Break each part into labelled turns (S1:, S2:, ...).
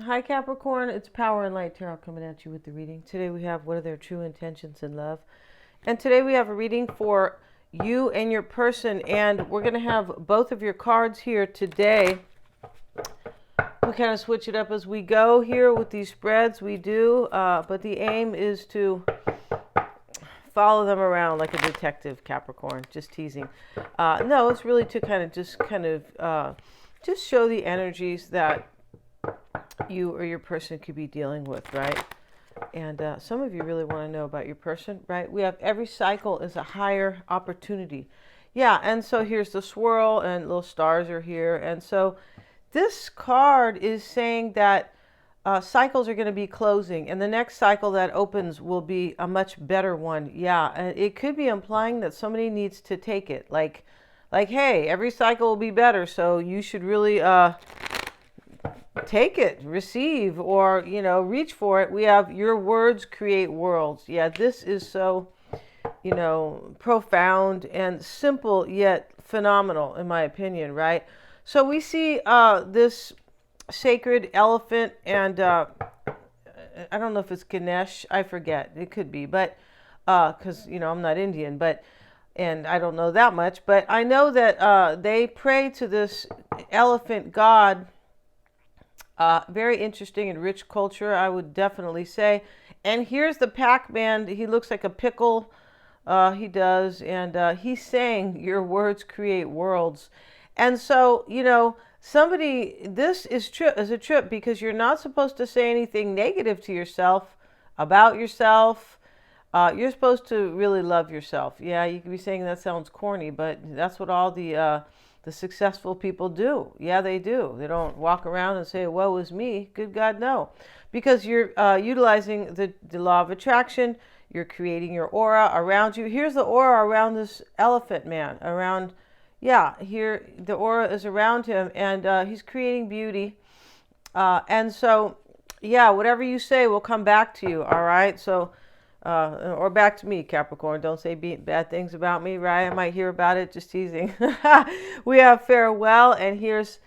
S1: Hi Capricorn, it's Power and Light Tarot coming at you with the reading. Today we have what are their true intentions in love. And today we have a reading for you and your person, and we're going to have both of your cards here today. We kind of switch it up as we go here with these spreads, we do, but the aim is to follow them around like a detective, Capricorn. Just teasing. No, it's really to just show the energies that you or your person could be dealing with, right? And some of you really want to know about your person, right? We have every cycle is a higher opportunity. Yeah, and so here's the swirl and little stars are here. And so this card is saying that cycles are going to be closing, and the next cycle that opens will be a much better one. Yeah, and it could be implying that somebody needs to take it. Like, hey, every cycle will be better, so you should really take it, receive, or reach for it. We have your words create worlds. Yeah, this is so profound and simple yet phenomenal in my opinion, right? So we see this sacred elephant, and I don't know if it's Ganesh, I forget, it could be, but because I'm not Indian, but and I don't know that much, but I know that they pray to this elephant god. Very interesting and rich culture, I would definitely say. And here's the Pac-Man. He looks like a pickle. He does. And he's saying, your words create worlds. And so, this is a trip because you're not supposed to say anything negative to yourself, about yourself. You're supposed to really love yourself. Yeah, you could be saying that sounds corny, but that's what all the successful people do. Yeah, they do. They don't walk around and say, woe is me. Good God, no. Because you're utilizing the law of attraction. You're creating your aura around you. Here's the aura around this elephant man. Here the aura is around him, and he's creating beauty. And so, yeah, whatever you say will come back to you, all right? So, or back to me, Capricorn. Don't say bad things about me, right? I might hear about it. Just teasing. We have farewell, and here's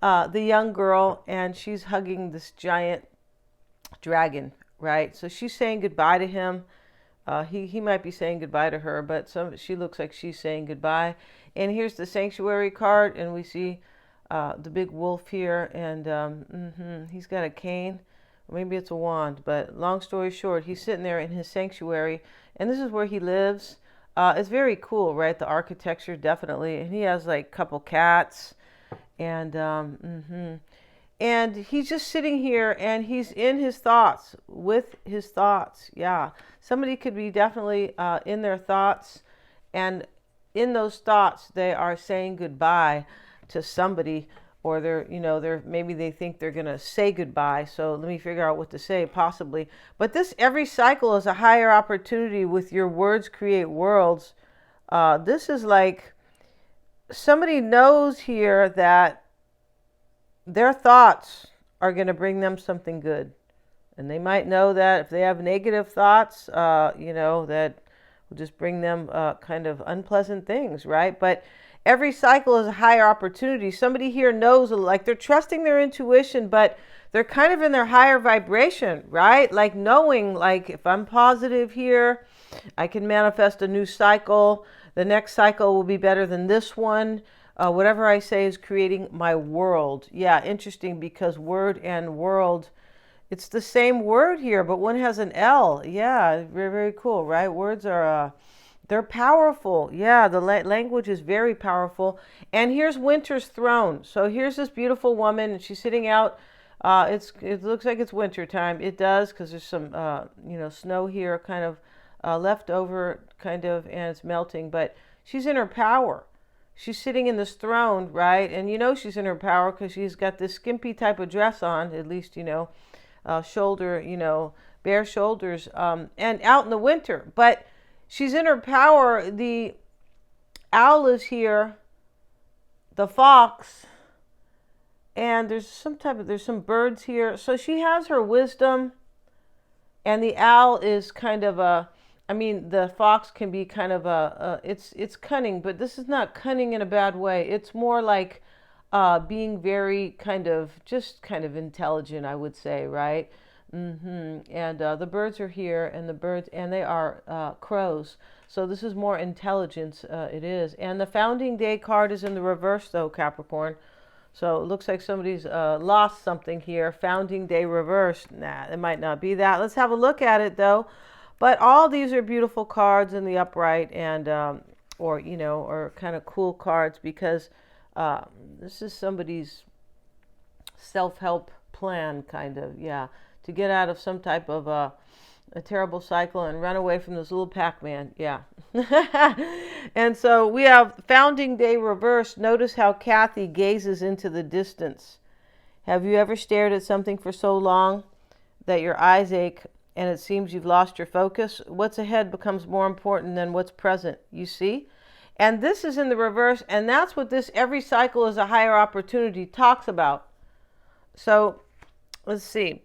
S1: the young girl, and she's hugging this giant dragon, right? So she's saying goodbye to him. He might be saying goodbye to her, but she looks like she's saying goodbye. And here's the sanctuary card, and we see the big wolf here, and he's got a cane. Maybe it's a wand, but long story short, he's sitting there in his sanctuary, and this is where he lives. It's very cool, right? The architecture, definitely. And he has like a couple cats, and he's just sitting here, and he's in his thoughts, with his thoughts. Yeah, somebody could be definitely in their thoughts, and in those thoughts, they are saying goodbye to somebody, or they're maybe they think they're going to say goodbye. So let me figure out what to say, possibly. But every cycle is a higher opportunity with your words create worlds. This is like somebody knows here that their thoughts are going to bring them something good. And they might know that if they have negative thoughts, that will just bring them kind of unpleasant things, right? But every cycle is a higher opportunity. Somebody here knows, like they're trusting their intuition, but they're kind of in their higher vibration, right? Like knowing, like if I'm positive here, I can manifest a new cycle. The next cycle will be better than this one. Whatever I say is creating my world. Yeah, interesting because word and world, it's the same word here, but one has an L. Yeah, very, very cool, right? Words are they're powerful. Yeah, the language is very powerful. And here's Winter's throne. So here's this beautiful woman, and she's sitting out. It looks like it's winter time. It does, because there's some snow here, kind of left over, kind of, and it's melting. But she's in her power. She's sitting in this throne, right? And she's in her power because she's got this skimpy type of dress on, at least shoulder, bare shoulders, and out in the winter. But she's in her power. The owl is here, the fox, and there's some birds here. So she has her wisdom, and the owl is kind of the fox can be kind of it's cunning, but this is not cunning in a bad way. It's more like being very just kind of intelligent, I would say, right? And the birds are here, and the birds, and they are crows. So this is more intelligence, it is. And the founding day card is in the reverse, though, Capricorn. So it looks like somebody's lost something here. Founding day reverse. Nah, it might not be that. Let's have a look at it, though. But all these are beautiful cards in the upright, and or kind of cool cards, because this is somebody's self-help plan, kind of, yeah, to get out of some type of a terrible cycle and run away from this little Pac-Man, yeah. And so we have founding day reverse. Notice how Kathy gazes into the distance. Have you ever stared at something for so long that your eyes ache and it seems you've lost your focus? What's ahead becomes more important than what's present, you see? And this is in the reverse, and that's what this every cycle is a higher opportunity talks about. So let's see.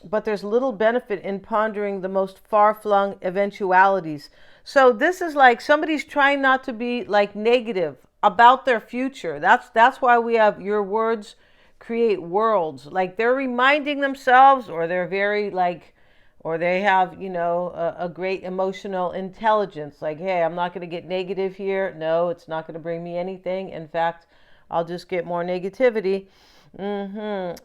S1: But there's little benefit in pondering the most far-flung eventualities. So this is like somebody's trying not to be like negative about their future. That's why we have your words create worlds. Like they're reminding themselves, or they're very like, or they have, a great emotional intelligence. Like, hey, I'm not going to get negative here. No, it's not going to bring me anything. In fact, I'll just get more negativity. And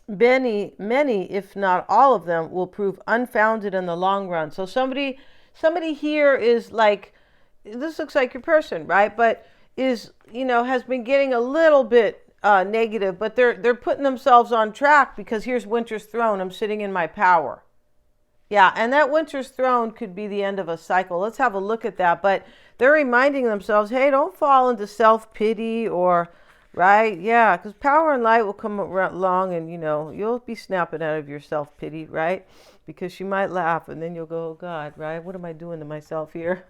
S1: many, if not all of them, will prove unfounded in the long run. So somebody here is like, this looks like your person, right? But is, has been getting a little bit negative, but they're putting themselves on track, because here's Winter's Throne. I'm sitting in my power. Yeah, and that Winter's Throne could be the end of a cycle. Let's have a look at that. But they're reminding themselves, hey, don't fall into self-pity, or right? Yeah, because power and light will come along, and you'll be snapping out of your self-pity, right? Because she might laugh, and then you'll go, oh God, right? What am I doing to myself here?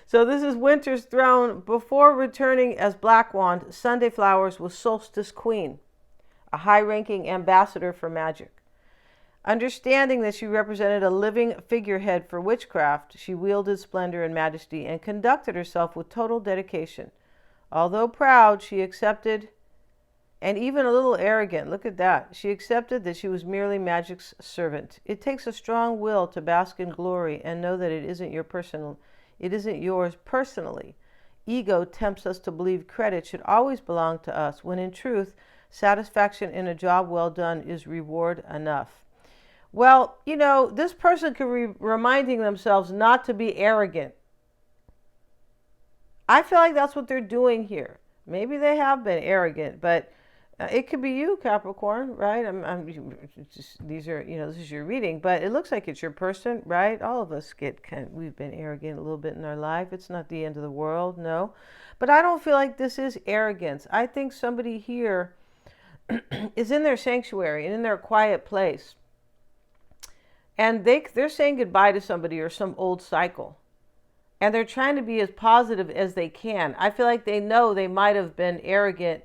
S1: So this is Winter's Throne. Before returning as Black Wand, Sunday Flowers was Solstice Queen, a high-ranking ambassador for magic. Understanding that she represented a living figurehead for witchcraft, she wielded splendor and majesty and conducted herself with total dedication. Although proud, she accepted, and even a little arrogant, look at that, she accepted that she was merely magic's servant. It takes a strong will to bask in glory and know that it isn't yours personally. Ego tempts us to believe credit should always belong to us, when in truth, satisfaction in a job well done is reward enough. Well, this person could be reminding themselves not to be arrogant. I feel like that's what they're doing here. Maybe they have been arrogant, but it could be you, Capricorn, right? These are, this is your reading, but it looks like it's your person, right? All of us we've been arrogant a little bit in our life. It's not the end of the world, no. But I don't feel like this is arrogance. I think somebody here is in their sanctuary and in their quiet place. And they're saying goodbye to somebody or some old cycle. And they're trying to be as positive as they can. I feel like they know they might have been arrogant,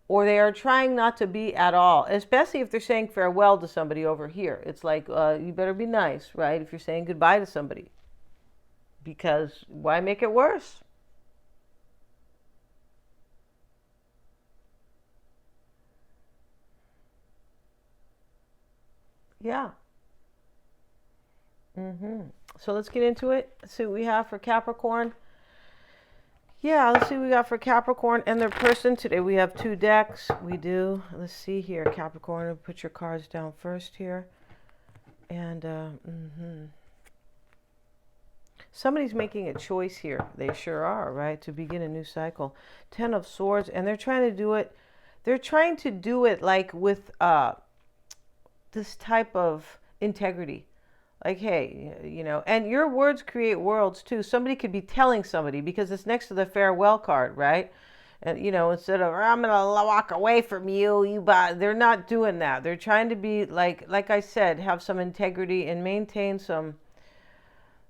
S1: or they are trying not to be at all, especially if they're saying farewell to somebody over here. It's like, you better be nice, right? If you're saying goodbye to somebody. Because why make it worse? Yeah. So let's get into it. Let's see what we have for Capricorn. Yeah, let's see what we got for Capricorn and their person. Today we have 2 decks. We do. Let's see here, Capricorn. Put your cards down first here. And somebody's making a choice here. They sure are, right? To begin a new cycle. 10 of Swords. And they're trying to do it. They're trying to do it like with this type of integrity. Like, hey, and your words create worlds too. Somebody could be telling somebody, because it's next to the farewell card, right? And, instead of, I'm going to walk away from you, they're not doing that. They're trying to be like I said, have some integrity and maintain some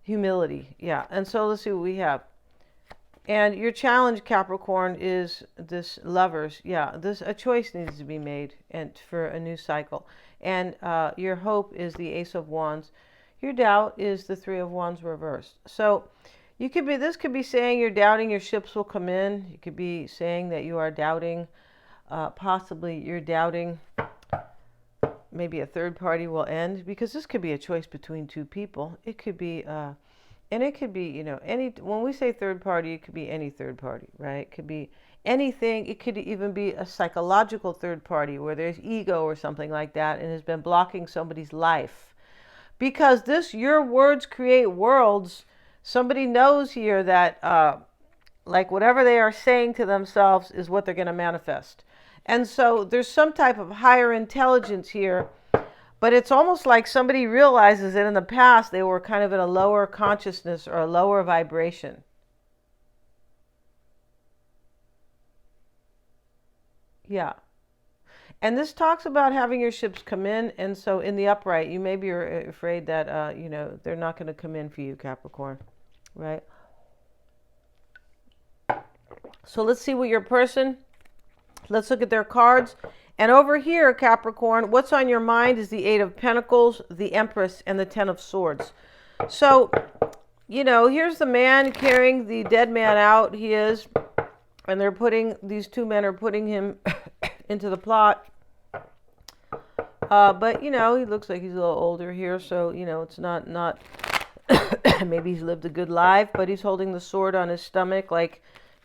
S1: humility. Yeah. And so let's see what we have. And your challenge, Capricorn, is this Lovers. Yeah, a choice needs to be made and for a new cycle. And your hope is the Ace of Wands. Your doubt is the 3 of Wands reversed. So You could be, this could be saying you're doubting your ships will come in. You could be saying that you are doubting, possibly you're doubting maybe a third party will end, because this could be a choice between two people. It could be, and it could be, any, when we say third party, it could be any third party, right? It could be anything. It could even be a psychological third party where there's ego or something like that and has been blocking somebody's life. Because your words create worlds. Somebody knows here that, like, whatever they are saying to themselves is what they're going to manifest. And so there's some type of higher intelligence here, but it's almost like somebody realizes that in the past they were kind of in a lower consciousness or a lower vibration. Yeah. And this talks about having your ships come in. And so in the upright, you maybe are afraid that, they're not going to come in for you, Capricorn, right? So let's see what your person, let's look at their cards. And over here, Capricorn, what's on your mind is the Eight of Pentacles, the Empress, and the Ten of Swords. So, here's the man carrying the dead man out. He is, and these two men are putting him into the plot. But, he looks like he's a little older here. So, it's not maybe he's lived a good life, but he's holding the sword on his stomach,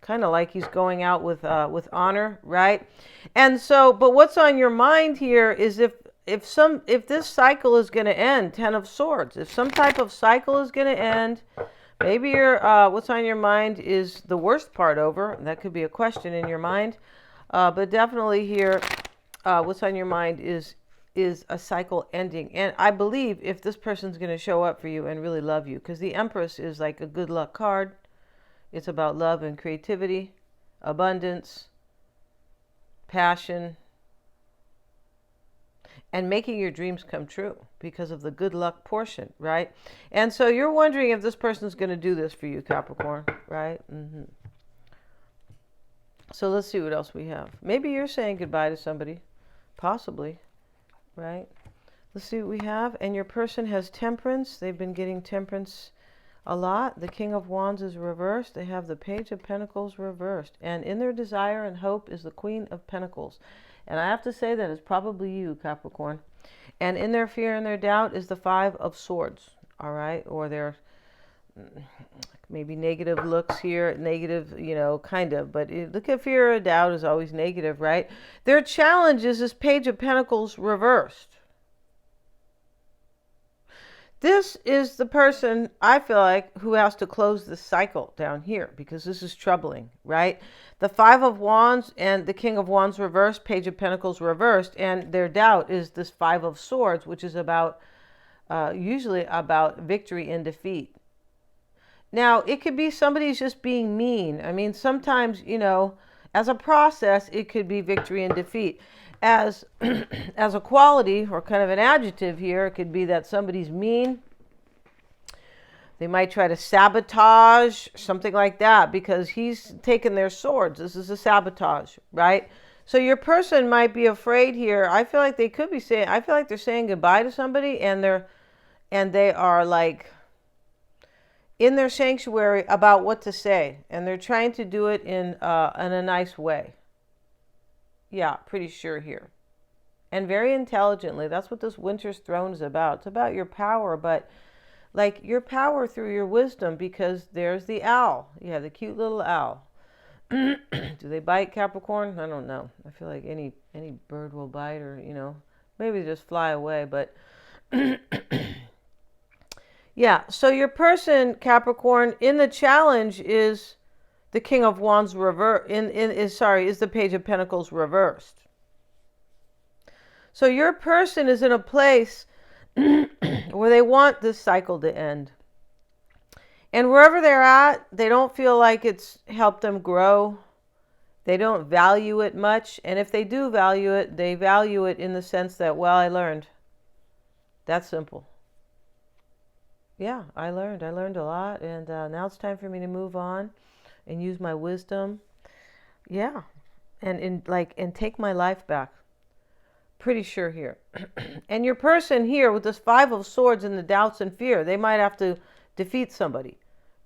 S1: kind of like he's going out with honor, right? And so, but what's on your mind here is if this cycle is going to end, Ten of Swords, if some type of cycle is going to end, maybe what's on your mind is the worst part over. That could be a question in your mind, but definitely here, what's on your mind is a cycle ending. And I believe if this person's going to show up for you and really love you, because the Empress is like a good luck card. It's about love and creativity, abundance, passion, and making your dreams come true because of the good luck portion, right? And so you're wondering if this person's going to do this for you, Capricorn, right? Mm-hmm. So let's see what else we have. Maybe you're saying goodbye to somebody, possibly, right? Let's see what we have. And your person has Temperance. They've been getting Temperance a lot. The King of Wands is reversed. They have the Page of Pentacles reversed. And in their desire and hope is the Queen of Pentacles. And I have to say that it's probably you, Capricorn. And in their fear and their doubt is the Five of Swords. All right? Or their maybe negative looks here. Negative, kind of. But look at fear or doubt is always negative, right? Their challenge is this Page of Pentacles reversed. This is the person, I feel like, who has to close the cycle down here, because this is troubling, right? The Five of Wands and the King of Wands reversed, Page of Pentacles reversed, and their doubt is this Five of Swords, which is usually about victory and defeat. Now, it could be somebody's just being mean. I mean, sometimes, as a process, it could be victory and defeat. As a quality or kind of an adjective here, it could be that somebody's mean. They might try to sabotage, something like that, because he's taken their swords. This is a sabotage, right? So your person might be afraid here. I feel like they're saying goodbye to somebody, and they are like in their sanctuary about what to say, and they're trying to do it in a nice way. Yeah, pretty sure here. And very intelligently. That's what this Winter's Throne is about. It's about your power, but like your power through your wisdom, because there's the owl. Yeah, the cute little owl. Do they bite, Capricorn? I don't know. I feel like any bird will bite, or, maybe just fly away. But yeah, so your person, Capricorn, in the challenge is the King of Wands is the Page of Pentacles reversed. So your person is in a place where they want this cycle to end. And wherever they're at, they don't feel like it's helped them grow. They don't value it much. And if they do value it, they value it in the sense that, well, I learned. That's simple. Yeah, I learned a lot. And now it's time for me to move on and use my wisdom. Yeah. And take my life back. Pretty sure here. And your person here with this Five of Swords and the doubts and fear, they might have to defeat somebody,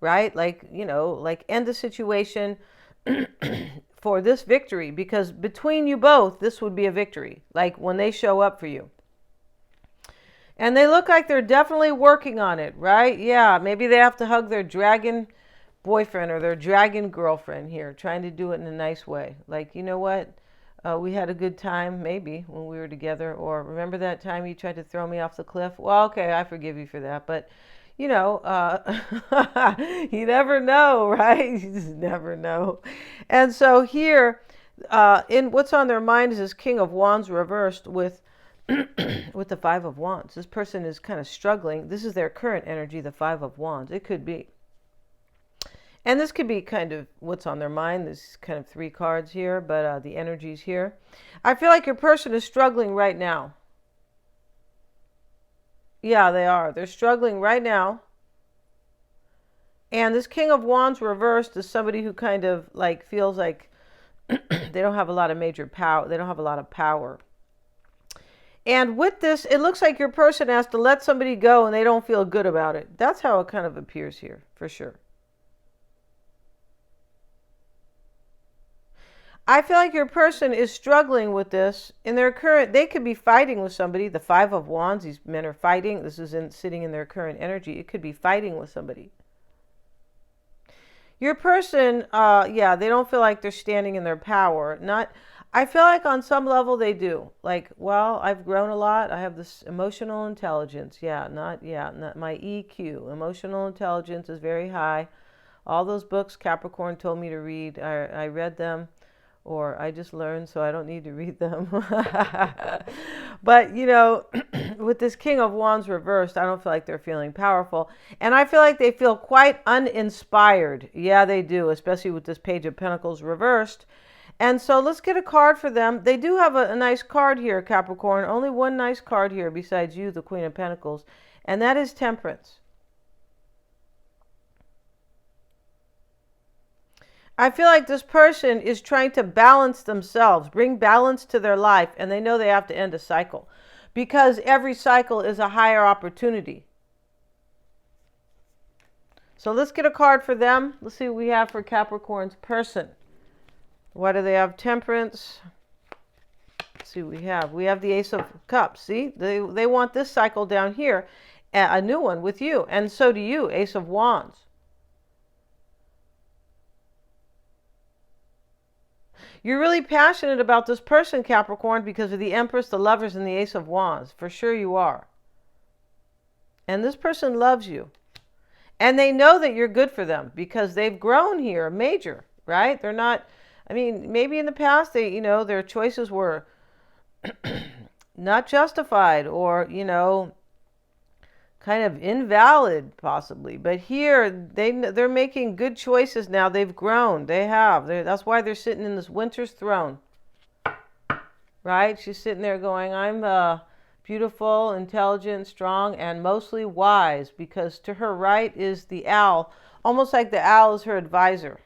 S1: right? Like, like end the situation for this victory, because between you both, this would be a victory. Like when they show up for you. And they look like they're definitely working on it, right? Yeah, maybe they have to hug their dragon boyfriend or their dragon girlfriend here, trying to do it in a nice way. Like, you know what? We had a good time, maybe, when we were together. Or remember that time you tried to throw me off the cliff? Well, okay, I forgive you for that. But, you never know, right? You just never know. And so here, in what's on their mind is this King of Wands reversed with with the Five of Wands. This person is kind of struggling. This is their current energy, the Five of Wands. It could be. And this could be kind of what's on their mind. There's kind of 3 cards here, but the energy's here. I feel like your person is struggling right now. Yeah, they are. They're struggling right now. And this King of Wands reversed is somebody who kind of like feels like they don't have a lot of major power. They don't have a lot of power. And with this, it looks like your person has to let somebody go and they don't feel good about it. That's how it kind of appears here, for sure. I feel like your person is struggling with this in their current, they could be fighting with somebody. The Five of Wands, these men are fighting. This is sitting in their current energy. It could be fighting with somebody. Your person, they don't feel like they're standing in their power. I feel like on some level they do. Like, well, I've grown a lot. I have this emotional intelligence. Not my EQ. Emotional intelligence is very high. All those books Capricorn told me to read, I read them, or I just learned, so I don't need to read them. But, with this King of Wands reversed, I don't feel like they're feeling powerful. And I feel like they feel quite uninspired. Yeah, they do, especially with this Page of Pentacles reversed. And so let's get a card for them. They do have a nice card here, Capricorn. Only one nice card here besides you, the Queen of Pentacles. And that is Temperance. I feel like this person is trying to balance themselves, bring balance to their life. And they know they have to end a cycle. Because every cycle is a higher opportunity. So let's get a card for them. Let's see what we have for Capricorn's person. What do they have? Temperance. Let's see what we have. We have the Ace of Cups. See, they want this cycle down here, a new one with you. And so do you, Ace of Wands. You're really passionate about this person, Capricorn, because of the Empress, the Lovers, and the Ace of Wands. For sure you are. And this person loves you. And they know that you're good for them because they've grown here, major, right? They're not... I mean, maybe in the past, their choices were not justified or, kind of invalid, possibly. But here, they're making good choices now. They've grown. They have. That's why they're sitting in this Winter's throne, right? She's sitting there going, I'm beautiful, intelligent, strong, and mostly wise, because to her right is the owl, almost like the owl is her advisor.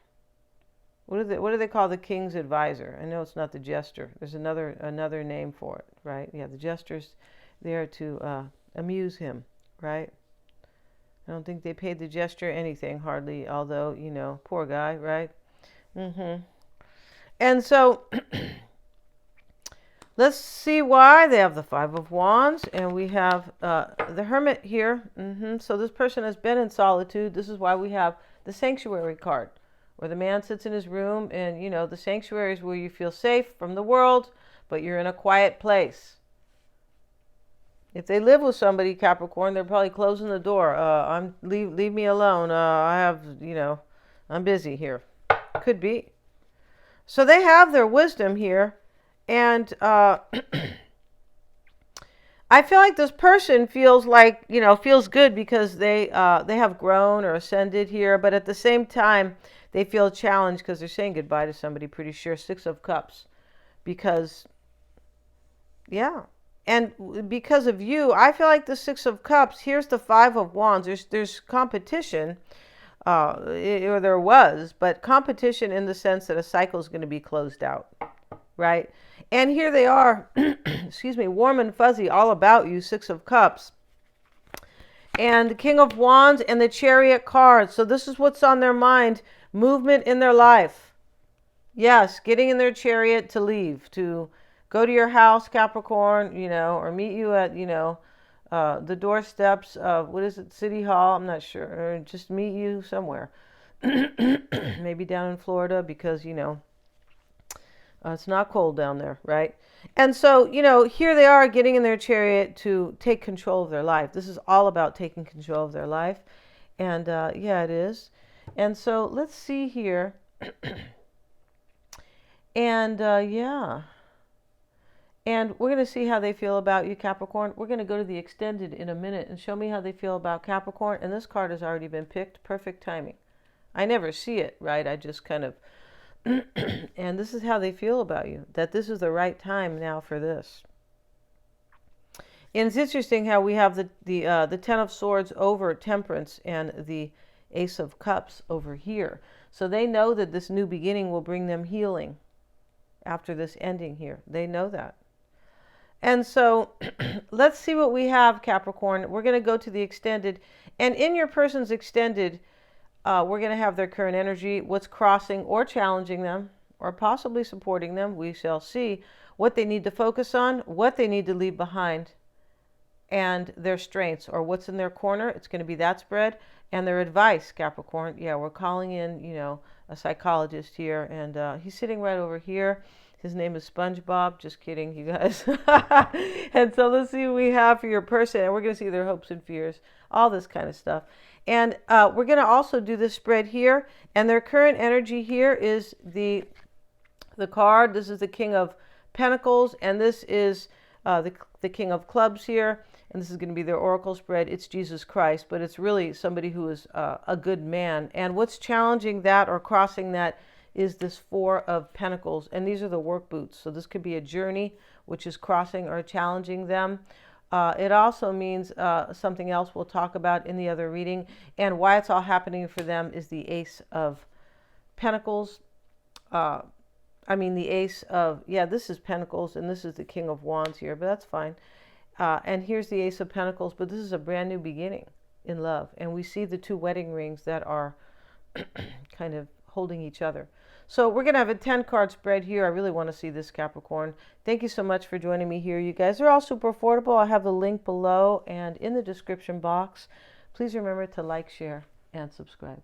S1: What do they call the king's advisor? I know it's not the jester. There's another name for it, right? Yeah, the jester's there to amuse him, right? I don't think they paid the jester anything, hardly, although, poor guy, right? And so, let's see why. They have the Five of Wands, and we have the Hermit here. So this person has been in solitude. This is why we have the Sanctuary card, where the man sits in his room, and the sanctuary is where you feel safe from the world, but you're in a quiet place. If they live with somebody, Capricorn, they're probably closing the door. Leave me alone. I'm busy here. Could be. So they have their wisdom here, and I feel like this person feels good because they have grown or ascended here, but at the same time, they feel challenged because they're saying goodbye to somebody, pretty sure. Six of Cups. Because, and because of you, I feel like the Six of Cups, here's the Five of Wands. There's competition, or there was, but competition in the sense that a cycle is going to be closed out, right? And here they are, excuse me, warm and fuzzy, all about you, Six of Cups. and the King of Wands and the Chariot card. So this is what's on their mind. Movement in their life. Yes, getting in their chariot to leave, to go to your house, Capricorn, or meet you at, the doorsteps of, what is it, City Hall? I'm not sure. Or just meet you somewhere. Maybe down in Florida because, it's not cold down there, right? And so, here they are getting in their chariot to take control of their life. This is all about taking control of their life. And yeah, it is. And so let's see here. And yeah. And we're going to see how they feel about you, Capricorn. We're going to go to the extended in a minute and show me how they feel about Capricorn. And this card has already been picked. Perfect timing. I never see it, right? I just kind of... and this is how they feel about you, that this is the right time now for this. And it's interesting how we have the Ten of Swords over Temperance and the Ace of Cups over here. So they know that this new beginning will bring them healing after this ending here. They know that. And so let's see what we have, Capricorn. We're going to go to the extended. And in your person's extended, we're going to have their current energy, what's crossing or challenging them, or possibly supporting them. We shall see what they need to focus on, what they need to leave behind, and their strengths, or what's in their corner. It's going to be that spread. And their advice, Capricorn. Yeah, we're calling in, a psychologist here. And he's sitting right over here. His name is SpongeBob. Just kidding, you guys. And so let's see what we have for your person. And we're going to see their hopes and fears, all this kind of stuff. And we're going to also do this spread here. And their current energy here is the card. This is the King of Pentacles. And this is the King of Clubs here. And this is going to be their oracle spread. It's Jesus Christ. But it's really somebody who is a good man. And what's challenging that or crossing that is this Four of Pentacles. And these are the work boots. So this could be a journey, which is crossing or challenging them. It also means something else we'll talk about in the other reading. And why it's all happening for them is the Ace of Pentacles. The Ace of, this is Pentacles, and this is the King of Wands here, but that's fine. And here's the Ace of Pentacles, but this is a brand new beginning in love. And we see the two wedding rings that are kind of holding each other. So we're going to have a 10-card spread here. I really want to see this, Capricorn. Thank you so much for joining me here, you guys. They're all super affordable. I have the link below and in the description box. Please remember to like, share, and subscribe.